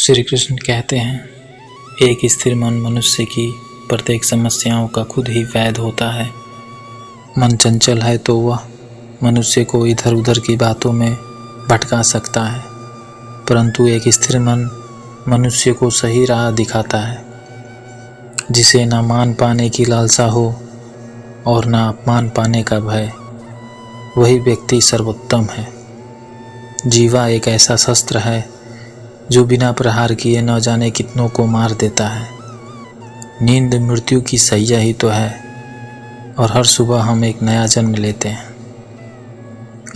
श्री कृष्ण कहते हैं, एक स्थिर मन मनुष्य की प्रत्येक समस्याओं का खुद ही वैद्य होता है। मन चंचल है तो वह मनुष्य को इधर उधर की बातों में भटका सकता है, परंतु एक स्थिर मन मनुष्य को सही राह दिखाता है। जिसे न मान पाने की लालसा हो और न अपमान पाने का भय, वही व्यक्ति सर्वोत्तम है। जीवा एक ऐसा शस्त्र है जो बिना प्रहार किए न जाने कितनों को मार देता है। नींद मृत्यु की सैया ही तो है और हर सुबह हम एक नया जन्म लेते हैं।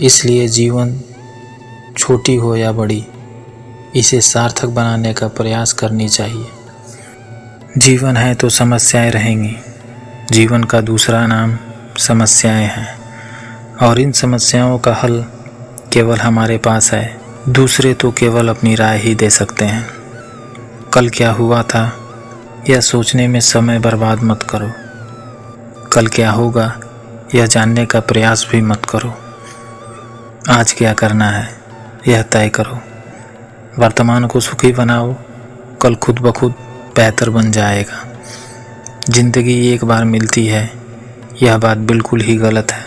इसलिए जीवन छोटी हो या बड़ी, इसे सार्थक बनाने का प्रयास करनी चाहिए। जीवन है तो समस्याएं रहेंगी। जीवन का दूसरा नाम समस्याएं हैं और इन समस्याओं का हल केवल हमारे पास है। दूसरे तो केवल अपनी राय ही दे सकते हैं। कल क्या हुआ था यह सोचने में समय बर्बाद मत करो। कल क्या होगा यह जानने का प्रयास भी मत करो। आज क्या करना है यह तय करो। वर्तमान को सुखी बनाओ, कल खुद ब खुद बेहतर बन जाएगा। जिंदगी एक बार मिलती है, यह बात बिल्कुल ही गलत है,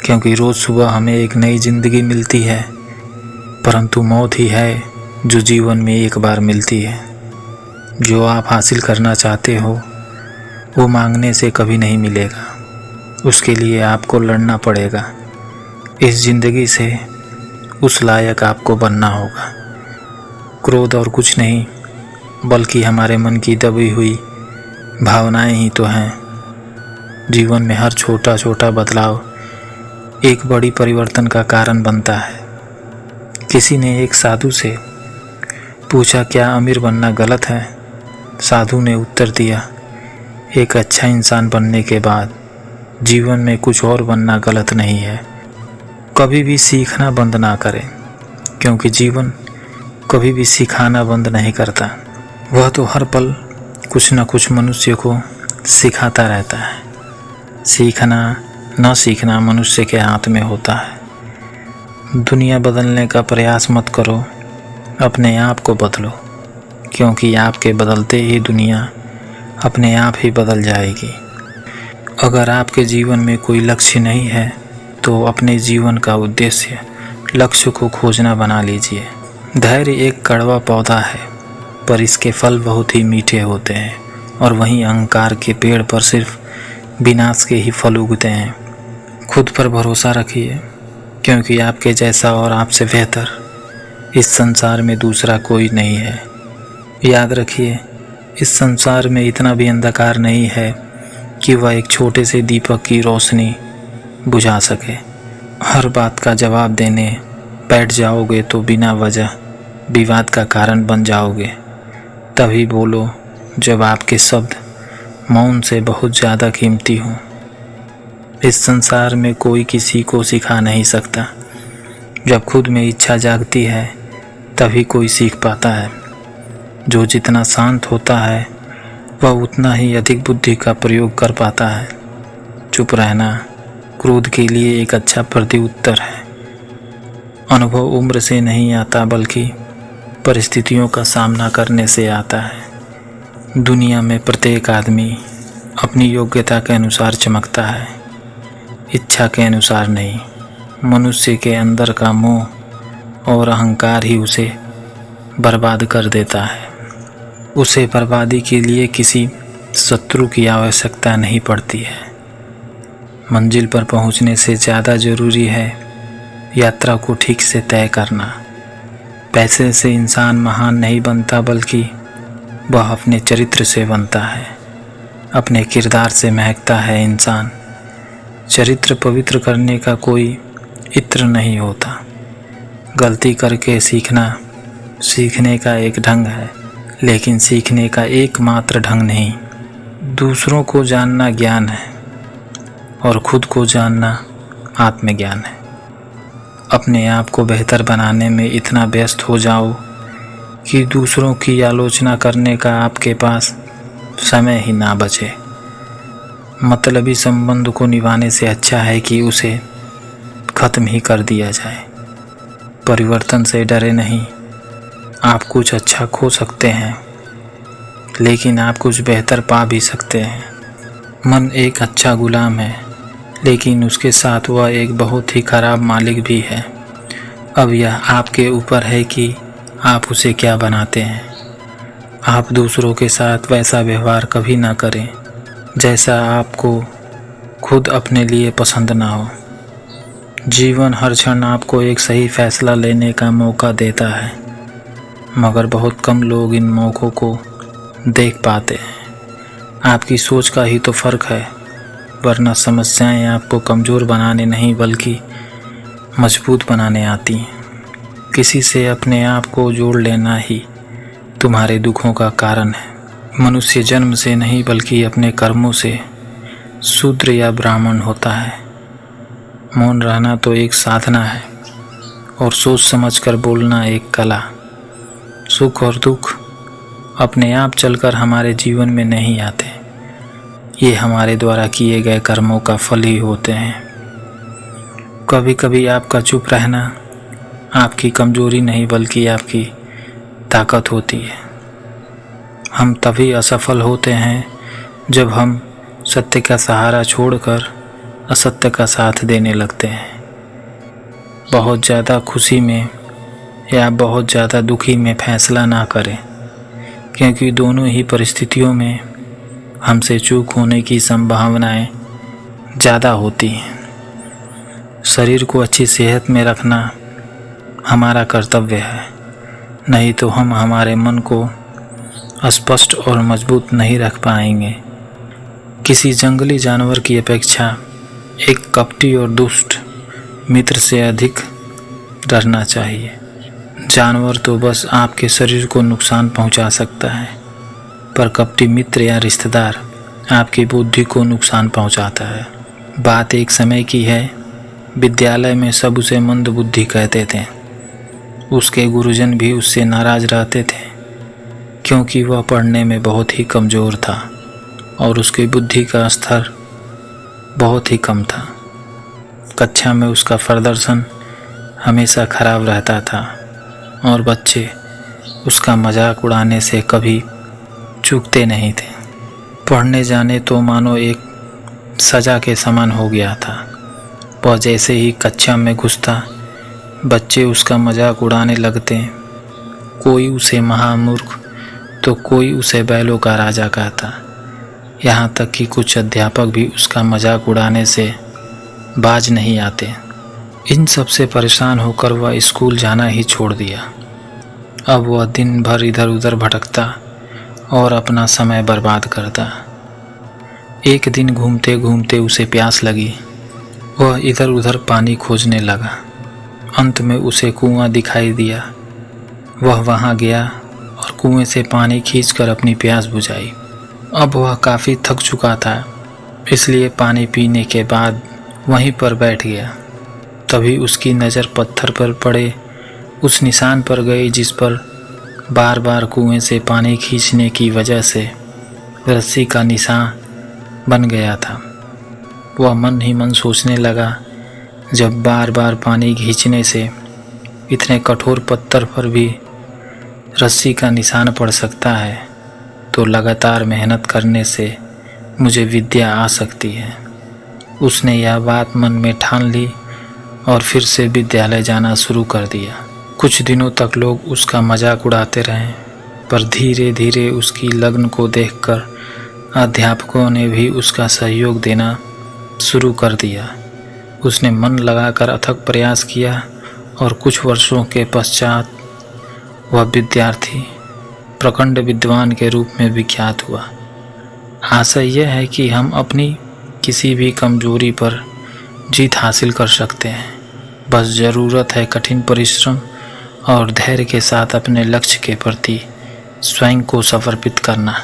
क्योंकि रोज़ सुबह हमें एक नई जिंदगी मिलती है, परंतु मौत ही है जो जीवन में एक बार मिलती है। जो आप हासिल करना चाहते हो वो मांगने से कभी नहीं मिलेगा, उसके लिए आपको लड़ना पड़ेगा। इस जिंदगी से उस लायक आपको बनना होगा। क्रोध और कुछ नहीं, बल्कि हमारे मन की दबी हुई भावनाएं ही तो हैं। जीवन में हर छोटा छोटा बदलाव एक बड़ी परिवर्तन का कारण बनता है। किसी ने एक साधु से पूछा, क्या अमीर बनना गलत है? साधु ने उत्तर दिया, एक अच्छा इंसान बनने के बाद जीवन में कुछ और बनना गलत नहीं है। कभी भी सीखना बंद ना करें, क्योंकि जीवन कभी भी सिखाना बंद नहीं करता। वह तो हर पल कुछ न कुछ मनुष्य को सिखाता रहता है। सीखना न सीखना मनुष्य के हाथ में होता है। दुनिया बदलने का प्रयास मत करो, अपने आप को बदलो, क्योंकि आपके बदलते ही दुनिया अपने आप ही बदल जाएगी। अगर आपके जीवन में कोई लक्ष्य नहीं है तो अपने जीवन का उद्देश्य लक्ष्य को खोजना बना लीजिए। धैर्य एक कड़वा पौधा है, पर इसके फल बहुत ही मीठे होते हैं, और वहीं अहंकार के पेड़ पर सिर्फ विनाश के ही फल उगते हैं। खुद पर भरोसा रखिए, क्योंकि आपके जैसा और आपसे बेहतर इस संसार में दूसरा कोई नहीं है। याद रखिए, इस संसार में इतना भी अंधकार नहीं है कि वह एक छोटे से दीपक की रोशनी बुझा सके। हर बात का जवाब देने बैठ जाओगे तो बिना वजह विवाद का कारण बन जाओगे। तभी बोलो जब आपके शब्द मौन से बहुत ज़्यादा कीमती हों। इस संसार में कोई किसी को सिखा नहीं सकता। जब खुद में इच्छा जागती है तभी कोई सीख पाता है। जो जितना शांत होता है वह उतना ही अधिक बुद्धि का प्रयोग कर पाता है। चुप रहना क्रोध के लिए एक अच्छा प्रत्युत्तर है। अनुभव उम्र से नहीं आता, बल्कि परिस्थितियों का सामना करने से आता है। दुनिया में प्रत्येक आदमी अपनी योग्यता के अनुसार चमकता है, इच्छा के अनुसार नहीं। मनुष्य के अंदर का मोह और अहंकार ही उसे बर्बाद कर देता है। उसे बर्बादी के लिए किसी शत्रु की आवश्यकता नहीं पड़ती है। मंजिल पर पहुंचने से ज़्यादा ज़रूरी है यात्रा को ठीक से तय करना। पैसे से इंसान महान नहीं बनता, बल्कि वह अपने चरित्र से बनता है। अपने किरदार से महकता है इंसान। चरित्र पवित्र करने का कोई इत्र नहीं होता। गलती करके सीखना सीखने का एक ढंग है, लेकिन सीखने का एकमात्र ढंग नहीं। दूसरों को जानना ज्ञान है और खुद को जानना आत्मज्ञान है। अपने आप को बेहतर बनाने में इतना व्यस्त हो जाओ कि दूसरों की आलोचना करने का आपके पास समय ही ना बचे। मतलबी संबंध को निभाने से अच्छा है कि उसे खत्म ही कर दिया जाए। परिवर्तन से डरे नहीं, आप कुछ अच्छा खो सकते हैं, लेकिन आप कुछ बेहतर पा भी सकते हैं। मन एक अच्छा गुलाम है, लेकिन उसके साथ वह एक बहुत ही खराब मालिक भी है। अब यह आपके ऊपर है कि आप उसे क्या बनाते हैं। आप दूसरों के साथ वैसा व्यवहार कभी ना करें जैसा आपको खुद अपने लिए पसंद ना हो। जीवन हर क्षण आपको एक सही फैसला लेने का मौका देता है, मगर बहुत कम लोग इन मौक़ों को देख पाते हैं। आपकी सोच का ही तो फ़र्क है, वरना समस्याएं आपको कमज़ोर बनाने नहीं बल्कि मजबूत बनाने आती हैं। किसी से अपने आप को जोड़ लेना ही तुम्हारे दुखों का कारण है। मनुष्य जन्म से नहीं बल्कि अपने कर्मों से शूद्र या ब्राह्मण होता है। मौन रहना तो एक साधना है और सोच समझकर बोलना एक कला। सुख और दुख अपने आप चलकर हमारे जीवन में नहीं आते, ये हमारे द्वारा किए गए कर्मों का फल ही होते हैं। कभी कभी आपका चुप रहना आपकी कमजोरी नहीं बल्कि आपकी ताकत होती है। हम तभी असफल होते हैं जब हम सत्य का सहारा छोड़कर असत्य का साथ देने लगते हैं। बहुत ज़्यादा खुशी में या बहुत ज़्यादा दुखी में फैसला ना करें, क्योंकि दोनों ही परिस्थितियों में हमसे चूक होने की संभावनाएं ज़्यादा होती हैं। शरीर को अच्छी सेहत में रखना हमारा कर्तव्य है, नहीं तो हम हमारे मन को स्पष्ट और मजबूत नहीं रख पाएंगे। किसी जंगली जानवर की अपेक्षा एक कपटी और दुष्ट मित्र से अधिक डरना चाहिए। जानवर तो बस आपके शरीर को नुकसान पहुंचा सकता है, पर कपटी मित्र या रिश्तेदार आपकी बुद्धि को नुकसान पहुंचाता है। बात एक समय की है, विद्यालय में सब उसे मंद बुद्धि कहते थे। उसके गुरुजन भी उससे नाराज रहते थे, क्योंकि वह पढ़ने में बहुत ही कमज़ोर था और उसकी बुद्धि का स्तर बहुत ही कम था। कक्षा में उसका प्रदर्शन हमेशा खराब रहता था और बच्चे उसका मजाक उड़ाने से कभी चूकते नहीं थे। पढ़ने जाने तो मानो एक सज़ा के समान हो गया था। वह जैसे ही कक्षा में घुसता, बच्चे उसका मजाक उड़ाने लगते। कोई उसे महामूर्ख तो कोई उसे बैलों का राजा कहता। यहाँ तक कि कुछ अध्यापक भी उसका मजाक उड़ाने से बाज नहीं आते। इन सब से परेशान होकर वह स्कूल जाना ही छोड़ दिया। अब वह दिन भर इधर उधर भटकता और अपना समय बर्बाद करता। एक दिन घूमते घूमते उसे प्यास लगी। वह इधर उधर पानी खोजने लगा। अंत में उसे कुआं दिखाई दिया। वह वहां गया और कुएं से पानी खींचकर अपनी प्यास बुझाई। अब वह काफ़ी थक चुका था, इसलिए पानी पीने के बाद वहीं पर बैठ गया। तभी उसकी नज़र पत्थर पर पड़े उस निशान पर गई जिस पर बार बार कुएं से पानी खींचने की वजह से रस्सी का निशान बन गया था। वह मन ही मन सोचने लगा, जब बार बार पानी खींचने से इतने कठोर पत्थर पर भी रस्सी का निशान पड़ सकता है, तो लगातार मेहनत करने से मुझे विद्या आ सकती है। उसने यह बात मन में ठान ली और फिर से विद्यालय जाना शुरू कर दिया। कुछ दिनों तक लोग उसका मजाक उड़ाते रहे, पर धीरे धीरे उसकी लगन को देखकर अध्यापकों ने भी उसका सहयोग देना शुरू कर दिया। उसने मन लगाकर अथक प्रयास किया और कुछ वर्षों के पश्चात वह विद्यार्थी प्रखंड विद्वान के रूप में विख्यात हुआ। आशा यह है कि हम अपनी किसी भी कमजोरी पर जीत हासिल कर सकते हैं। बस ज़रूरत है कठिन परिश्रम और धैर्य के साथ अपने लक्ष्य के प्रति स्वयं को समर्पित करना।